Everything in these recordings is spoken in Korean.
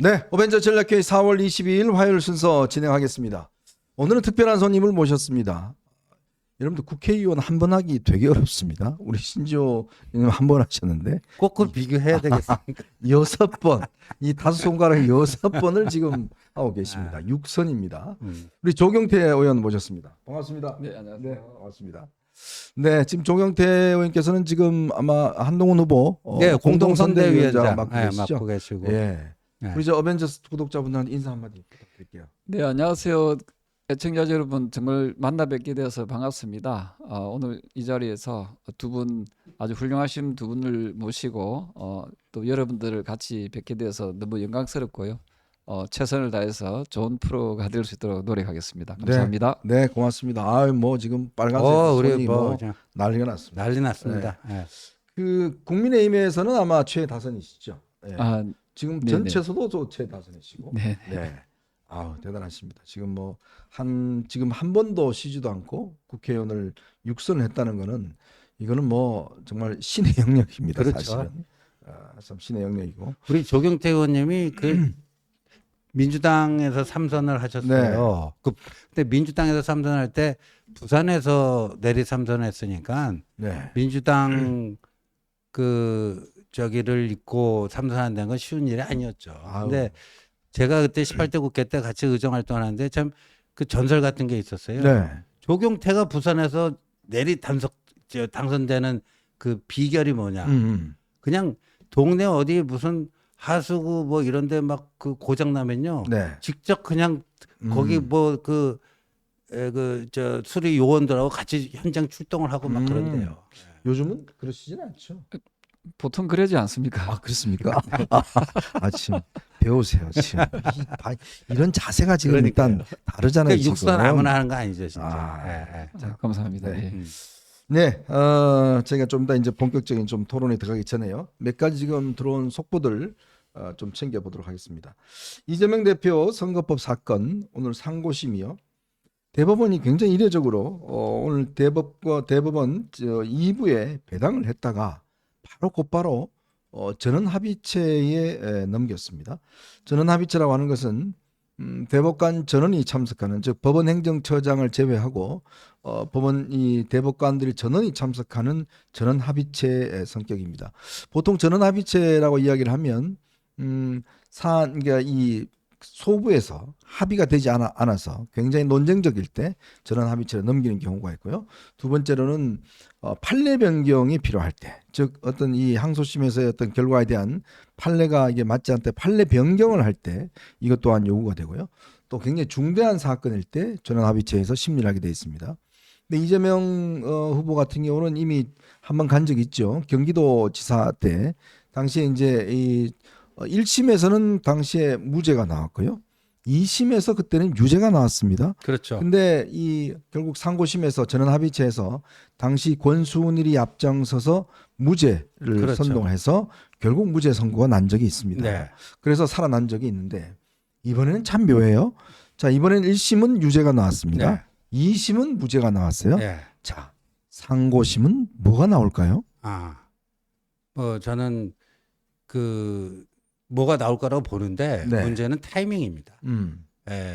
네, 어벤져 전략회의 4월 22일 화요일 순서 진행하겠습니다. 오늘은 특별한 손님을 모셨습니다. 여러분들 국회의원 한 번 하기 되게 어렵습니다. 우리 신지호 의원 한 번 하셨는데 꼭 그걸 비교해야 되겠습니까? 6번, 이 다섯 손가락 6번을 지금 하고 계십니다. 6선입니다. 우리 조경태 의원 모셨습니다. 반갑습니다. 네, 안녕하세요. 네, 반갑습니다. 네, 지금 조경태 의원께서는 지금 아마 한동훈 후보 네, 공동선대위원장 공동선대위원장 맡고 네, 계시죠? 맡고 계시고. 예. 네. 우리 저 어벤져스 구독자분들한테 인사 한마디 부탁드릴게요. 네, 안녕하세요. 애청자 여러분, 정말 만나 뵙게 되어서 반갑습니다. 오늘 이 자리에서 두 분 아주 훌륭하신 두 분을 모시고 또 여러분들을 같이 뵙게 되어서 너무 영광스럽고요. 최선을 다해서 좋은 프로가 될 수 있도록 노력하겠습니다. 감사합니다. 네, 고맙습니다. 아, 뭐 지금 빨간색 우리 손이 뭐 뭐 그냥 난리가 났습니다. 난리 났습니다. 네. 그 국민의힘에서는 아마 최다선이시죠. 네. 아, 지금 네네. 전체에서도 저 최다선이시고. 네. 네. 아우, 대단하십니다. 지금 뭐 지금 한 번도 쉬지도 않고 국회의원을 6선을 했다는 거는 이거는 뭐 정말 신의 영역입니다. 그렇죠. 사실은. 참 신의 영역이고. 우리 조경태 의원님이 그 민주당에서 3선을 하셨어요. 그때 민주당에서 3선할 때 부산에서 내리 3선을 했으니까 네. 민주당 그 저기를 잇고 3선한다는 건 쉬운 일이 아니었죠. 아유. 근데 제가 그때 18대 국회 때 같이 의정 활동하는데 참 그 전설 같은 게 있었어요. 네. 조경태가 부산에서 내리 당선되는 그 비결이 뭐냐? 그냥 동네 어디 무슨 하수구 뭐 이런데 막 그 고장 나면요. 네. 직접 그냥 거기 뭐 그 저 수리 요원들하고 같이 현장 출동을 하고 막 그런데요. 요즘은 그러시진 않죠. 보통 그러지 않습니까? 아, 그렇습니까? 지금 배우세요. 지금 이런 자세가 지금 그러니까요. 일단 다르잖아요. 그러니까 육선 지금. 아무나 하는 거 아니죠, 진짜. 아, 예, 예. 감사합니다. 네. 예. 네, 제가 좀 더 이제 본격적인 좀 토론에 들어가기 전에요. 몇 가지 지금 들어온 속보들 좀 챙겨보도록 하겠습니다. 이재명 대표 선거법 사건 오늘 상고심이요. 대법원이 굉장히 이례적으로 오늘 대법원 2부에 배당을 했다가 곧바로 전원합의체에 넘겼습니다. 전원합의체라고 하는 것은 대법관 전원이 참석하는, 즉 법원 행정처장을 제외하고 법원 이 대법관들이 전원이 참석하는 전원합의체의 성격입니다. 보통 전원합의체라고 이야기를 하면 그러니까 이 소부에서 합의가 되지 않아서 굉장히 논쟁적일 때 전원합의체를 넘기는 경우가 있고요. 두 번째로는 판례 변경이 필요할 때, 즉 어떤 이 항소심에서의 어떤 결과에 대한 판례가 이게 맞지 않을 때 판례 변경을 할 때 이것 또한 요구가 되고요. 또 굉장히 중대한 사건일 때 전원합의체에서 심리를 하게 돼 있습니다. 근데 이재명 후보 같은 경우는 이미 한번 간 적이 있죠. 경기도지사 때 당시에 이제 이 1심에서는 당시에 무죄가 나왔고요. 2심에서 그때는 유죄가 나왔습니다. 그렇죠. 근데 이 결국 상고심에서 전원합의체에서 당시 권순일이 앞장서서 무죄를 그렇죠. 선동해서 결국 무죄 선고가 난 적이 있습니다. 네. 그래서 살아난 적이 있는데 이번에는 참 묘해요. 자, 이번엔 1심은 유죄가 나왔습니다. 네. 2심은 무죄가 나왔어요. 네. 자, 상고심은 뭐가 나올까요? 저는 그 뭐가 나올 거라고 보는데 네. 문제는 타이밍입니다. 음.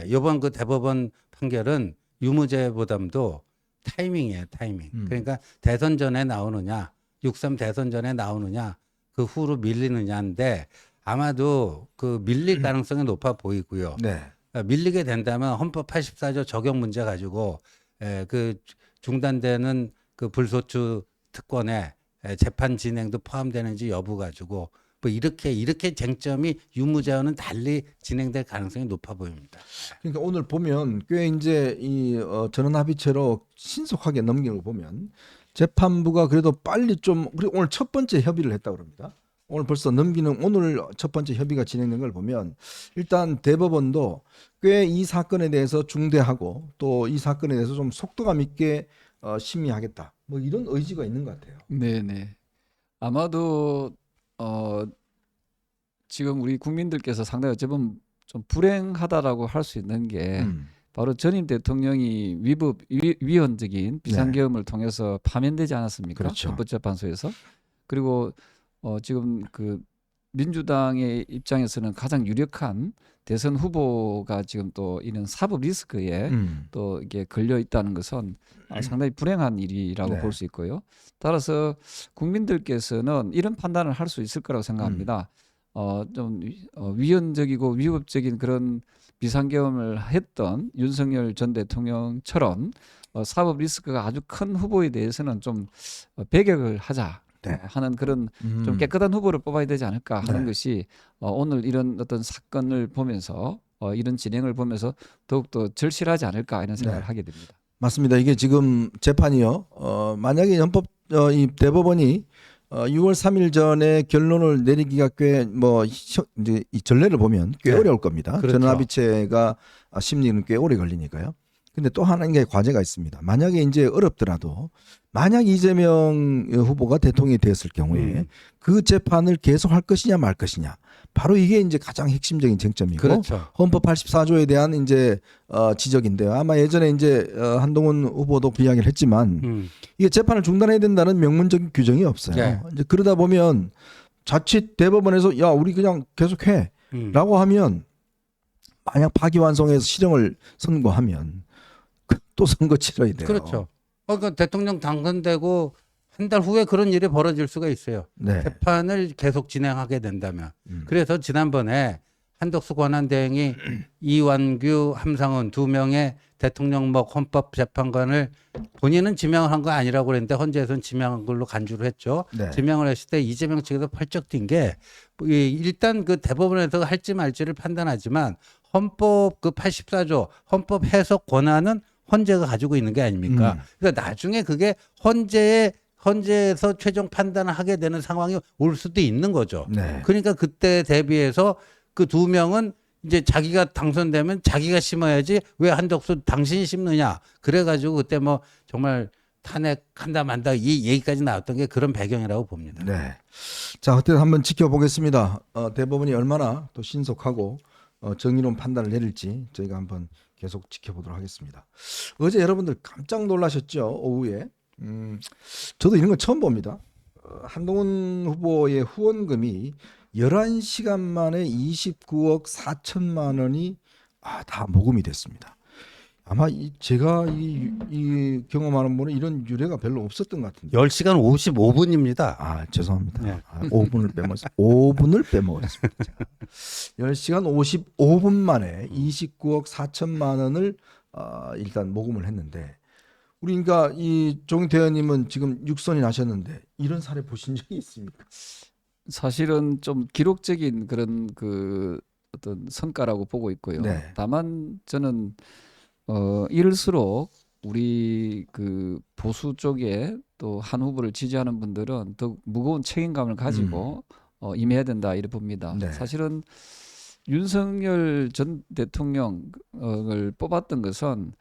이번 그 대법원 판결은 유무죄보다도 타이밍이에요, 타이밍. 그러니까 대선 전에 나오느냐, 6.3 대선 전에 나오느냐, 그 후로 밀리느냐인데 아마도 그 밀릴 가능성이 높아 보이고요. 네. 밀리게 된다면 헌법 84조 적용 문제 가지고 그 중단되는 그 불소추 특권에 재판 진행도 포함되는지 여부 가지고 뭐 이렇게 쟁점이 유무죄와는 달리 진행될 가능성이 높아 보입니다. 그러니까 오늘 보면 꽤 이제 이 전원합의체로 신속하게 넘기는 거 보면 재판부가 그래도 빨리 좀, 그리고 오늘 첫 번째 협의를 했다고 합니다. 오늘 벌써 넘기는, 오늘 첫 번째 협의가 진행된 걸 보면 일단 대법원도 꽤 이 사건에 대해서 중대하고 또 이 사건에 대해서 좀 속도감 있게 심의하겠다, 뭐 이런 의지가 있는 것 같아요. 네네. 아마도 지금 우리 국민들께서 상당히 어쩌면 좀 불행하다라고 할 수 있는 게 바로 전임 대통령이 위헌적인 비상계엄을 통해서 파면되지 않았습니까? 그렇죠. 헌법재판소에서. 그리고 지금 그 민주당의 입장에서는 가장 유력한 대선 후보가 지금 또 이런 사법 리스크에 또 이게 걸려 있다는 것은 상당히 불행한 일이라고 네. 볼 수 있고요. 따라서 국민들께서는 이런 판단을 할 수 있을 거라고 생각합니다. 좀 위헌적이고 위법적인 그런 비상계엄을 했던 윤석열 전 대통령처럼 사법 리스크가 아주 큰 후보에 대해서는 좀 배격을 하자. 네. 하는 그런 좀 깨끗한 후보를 뽑아야 되지 않을까 하는 네. 것이 오늘 이런 어떤 사건을 보면서 이런 진행을 보면서 더욱더 절실하지 않을까 이런 생각을 네. 하게 됩니다. 맞습니다. 이게 지금 재판이요. 만약에 이 대법원이 6월 3일 전에 결론을 내리기가 꽤 이제 이 전례를 보면 꽤 네. 어려울 겁니다. 그렇죠. 전원합의체가 심리는 꽤 오래 걸리니까요. 근데 또 하나의 과제가 있습니다. 만약에 이제 어렵더라도 만약 이재명 후보가 대통령이 되었을 경우에 그 재판을 계속할 것이냐 말 것이냐. 바로 이게 이제 가장 핵심적인 쟁점이고 그렇죠. 헌법 84조에 대한 이제 지적인데요. 아마 예전에 이제 한동훈 후보도 그 이야기를 했지만 이게 재판을 중단해야 된다는 명문적인 규정이 없어요. 네. 이제 그러다 보면 자칫 대법원에서 야 우리 그냥 계속해라고 하면 만약 파기환송해서 실형을 선고하면 또 선거 치러야 돼요. 그렇죠. 그러니까 대통령 당선되고 한 달 후에 그런 일이 벌어질 수가 있어요. 네. 재판을 계속 진행하게 된다면. 그래서 지난번에 한덕수 권한대행이 이완규, 함상훈 두 명의 대통령목 헌법재판관을 본인은 지명을 한 거 아니라고 그랬는데 헌재에서는 지명한 걸로 간주를 했죠. 네. 지명을 했을 때 이재명 측에서 펄쩍 뛴 게 일단 그 대법원에서 할지 말지를 판단하지만 헌법 그 84조 헌법 해석 권한은 헌재가 가지고 있는 게 아닙니까? 그러니까 나중에 그게 헌재에서 최종 판단을 하게 되는 상황이 올 수도 있는 거죠. 네. 그러니까 그때 대비해서 그 두 명은 이제 자기가 당선되면 자기가 심어야지 왜 한덕수 당신이 심느냐. 그래가지고 그때 뭐 정말 탄핵한다 만다 이 얘기까지 나왔던 게 그런 배경이라고 봅니다. 네. 자, 어쨌든 한번 지켜보겠습니다. 대법원이 얼마나 또 신속하고 정의로운 판단을 내릴지 저희가 한번 계속 지켜보도록 하겠습니다. 어제 여러분들 깜짝 놀라셨죠? 오후에. 저도 이런 거 처음 봅니다. 한동훈 후보의 후원금이 11시간 만에 29억 4천만 원이 다 모금이 됐습니다. 아마 제가 이 경험하는 분은 이런 유례가 별로 없었던 것 같은데. 10시간 55분입니다. 죄송합니다. 네. 5분을 빼먹었습니다. 5분을 빼먹었습니다. 10시간 55분 만에 29억 4천만 원을 일단 모금을 했는데 우리 그러니까 이 종태 의원님은 지금 6선이 나셨는데 이런 사례 보신 적이 있습니까? 사실은 좀 기록적인 그런 그 어떤 성과라고 보고 있고요. 네. 다만 저는 이럴수록 우리 그 보수 쪽에 또 한 후보를 지지하는 분들은 더 무거운 책임감을 가지고 임해야 된다 이렇게 봅니다. 네. 사실은 윤석열 전 대통령을 뽑았던 것은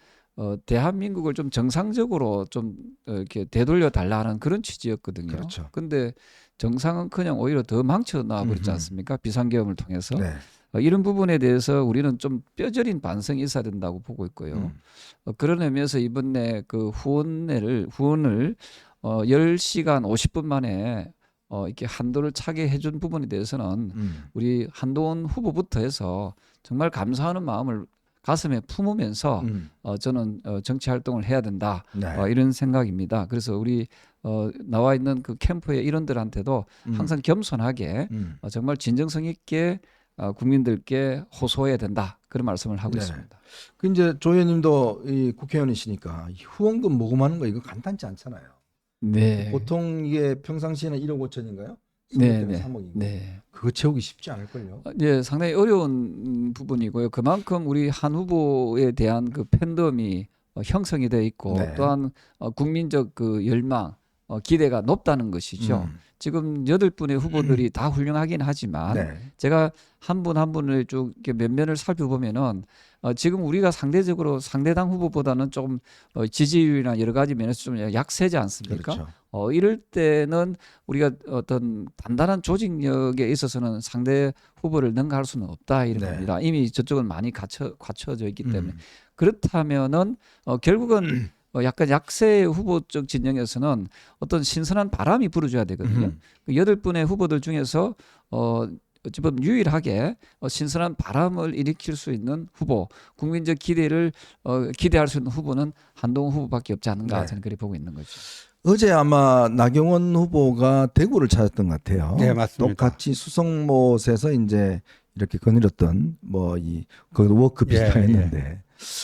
대한민국을 좀 정상적으로 좀 이렇게 되돌려 달라는 그런 취지였거든요. 그렇죠. 근데 정상은커녕 오히려 더 망쳐놔 버렸지 않습니까? 비상계엄을 통해서. 네. 이런 부분에 대해서 우리는 좀 뼈저린 반성이 있어야 된다고 보고 있고요. 그런 의미에서 이번에 그 후원을 10시간 50분 만에 이렇게 한도를 차게 해준 부분에 대해서는 우리 한동훈 후보부터 해서 정말 감사하는 마음을 가슴에 품으면서 저는 정치 활동을 해야 된다. 네. 이런 생각입니다. 그래서 우리 나와 있는 그 캠프의 일원들한테도 항상 겸손하게 정말 진정성 있게 국민들께 호소해야 된다. 그런 말씀을 하고 네. 있습니다. 그 이제 조 의원님도 이 국회의원이시니까 이 후원금 모금하는 거 이거 간단치 않잖아요. 네. 보통 이게 평상시에는 1억 5천인가요? 네, 네. 3억이고. 네. 그거 채우기 쉽지 않을걸요. 예, 상당히 어려운 부분이고요. 그만큼 우리 한 후보에 대한 그 팬덤이 형성이 되어 있고 네. 또한 국민적 그 열망, 기대가 높다는 것이죠. 지금 8분의 후보들이 다 훌륭하긴 하지만 네. 제가 한 분 한 분을 쭉 이렇게 면면을 살펴보면은 지금 우리가 상대적으로 상대당 후보보다는 조금 지지율이나 여러 가지 면에서 좀 약세지 않습니까? 그렇죠. 이럴 때는 우리가 어떤 단단한 조직력에 있어서는 상대 후보를 능가할 수는 없다 이런 네. 겁니다. 이미 저쪽은 많이 갖춰져 있기 때문에 그렇다면은 결국은 약간 약세 후보 쪽 진영에서는 어떤 신선한 바람이 불어줘야 되거든요. 그 8분의 후보들 중에서 어찌 보면 유일하게 신선한 바람을 일으킬 수 있는 후보, 국민적 기대를 기대할 수 있는 후보는 한동훈 후보밖에 없지 않은가 네. 저는 그렇게 보고 있는 거죠. 어제 아마 나경원 후보가 대구를 찾았던 것 같아요. 네, 맞습니다. 똑같이 수성못에서 이제 이렇게 거느렸던 그 워크 비슷한 예, 했는데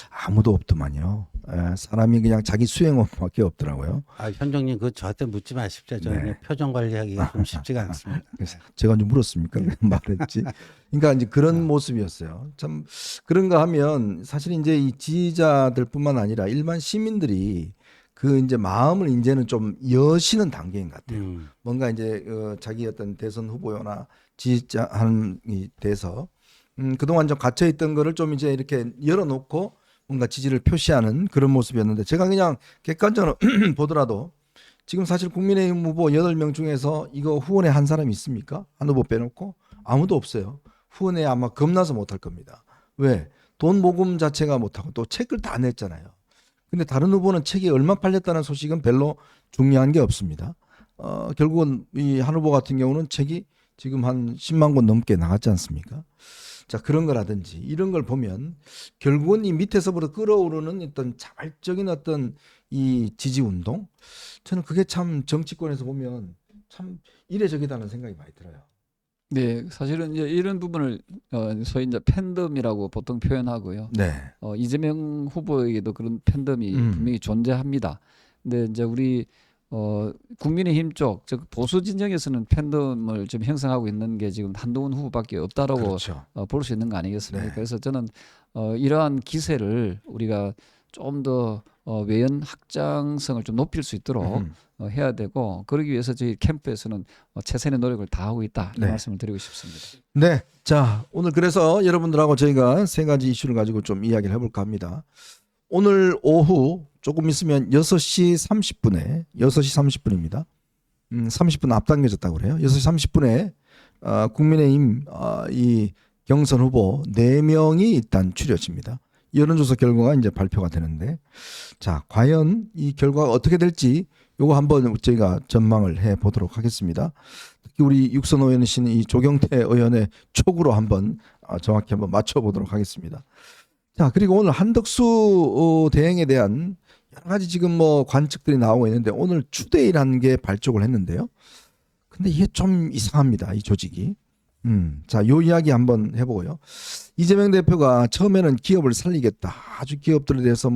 아무도 없더만요. 사람이 그냥 자기 수행원밖에 없더라고요. 현정님 그 저한테 묻지 마십시오. 저는 네. 표정 관리하기가 좀 쉽지가 않습니다. 그래서 제가 좀 물었습니까? 말했지. 그러니까 이제 그런 모습이었어요. 참 그런가 하면 사실 이제 이 지지자들뿐만 아니라 일반 시민들이 그 이제 마음을 이제는 좀 여시는 단계인 것 같아요. 뭔가 이제 자기 어떤 대선 후보나 지지자한이 돼서 그동안 좀 갇혀 있던 거를 좀 이제 이렇게 열어놓고 뭔가 지지를 표시하는 그런 모습이었는데 제가 그냥 객관적으로 보더라도 지금 사실 국민의힘 후보 8명 중에서 이거 후원에 한 사람이 있습니까? 한 후보 빼놓고 아무도 없어요. 후원에 아마 겁나서 못할 겁니다. 왜? 돈 모금 자체가 못하고 또 책을 다 냈잖아요. 근데 다른 후보는 책이 얼마 팔렸다는 소식은 별로 중요한 게 없습니다. 결국은 이 한 후보 같은 경우는 책이 지금 한 10만 권 넘게 나갔지 않습니까? 자, 그런 거라든지 이런 걸 보면 결국은 이 밑에서부터 끌어오르는 어떤 자발적인 어떤 이 지지 운동, 저는 그게 참 정치권에서 보면 참 이례적이다는 생각이 많이 들어요. 네, 사실은 이제 이런 부분을 소위 이제 팬덤이라고 보통 표현하고요. 네. 이재명 후보에게도 그런 팬덤이 분명히 존재합니다. 근데 이제 우리 국민의힘 쪽, 즉 보수 진영에서는 팬덤을 좀 형성하고 있는 게 지금 한동훈 후보밖에 없다라고 그렇죠. 볼 수 있는 거 아니겠습니까? 네. 그래서 저는 이러한 기세를 우리가 좀 더 외연 확장성을 좀 높일 수 있도록 해야 되고 그러기 위해서 저희 캠프에서는 최선의 노력을 다하고 있다 이 네. 말씀을 드리고 싶습니다. 네. 자, 오늘 그래서 여러분들하고 저희가 3가지 이슈를 가지고 좀 이야기를 해볼까 합니다. 오늘 오후 조금 있으면 6시 30분입니다. 30분 앞당겨졌다고 그래요. 6시 30분에 국민의힘 이 경선 후보 4명이 일단 추려집니다. 여론조사 결과가 이제 발표가 되는데, 자, 과연 이 결과가 어떻게 될지 요거 한번 저희가 전망을 해 보도록 하겠습니다. 특히 우리 육선 의원이신 이 조경태 의원의 촉으로 한번 정확히 한번 맞춰 보도록 하겠습니다. 자, 그리고 오늘 한덕수 대행에 대한 여러 가지 지금 뭐 관측들이 나오고 있는데 오늘 추대이라는 게 발족을 했는데요. 근데 이게 좀 이상합니다. 이 조직이. 자, 요 이야기 한번 해보고요. 이재명 대표가 처음에는 기업을 살리겠다. 아주 기업들에 대해서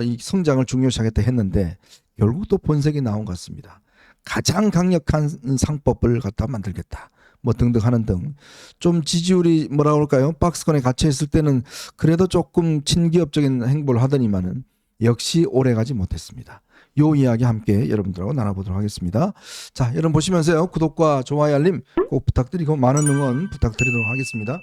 이 성장을 중요시하겠다 했는데 결국 또 본색이 나온 것 같습니다. 가장 강력한 상법을 갖다 만들겠다. 뭐 등등 하는 등 좀 지지율이 뭐라 그럴까요? 박스권에 갇혀 있을 때는 그래도 조금 친기업적인 행보를 하더니만은 역시 오래가지 못했습니다. 요 이야기 함께 여러분들하고 나눠보도록 하겠습니다. 자, 여러분 보시면서요. 구독과 좋아요 알림 꼭 부탁드리고 많은 응원 부탁드리도록 하겠습니다.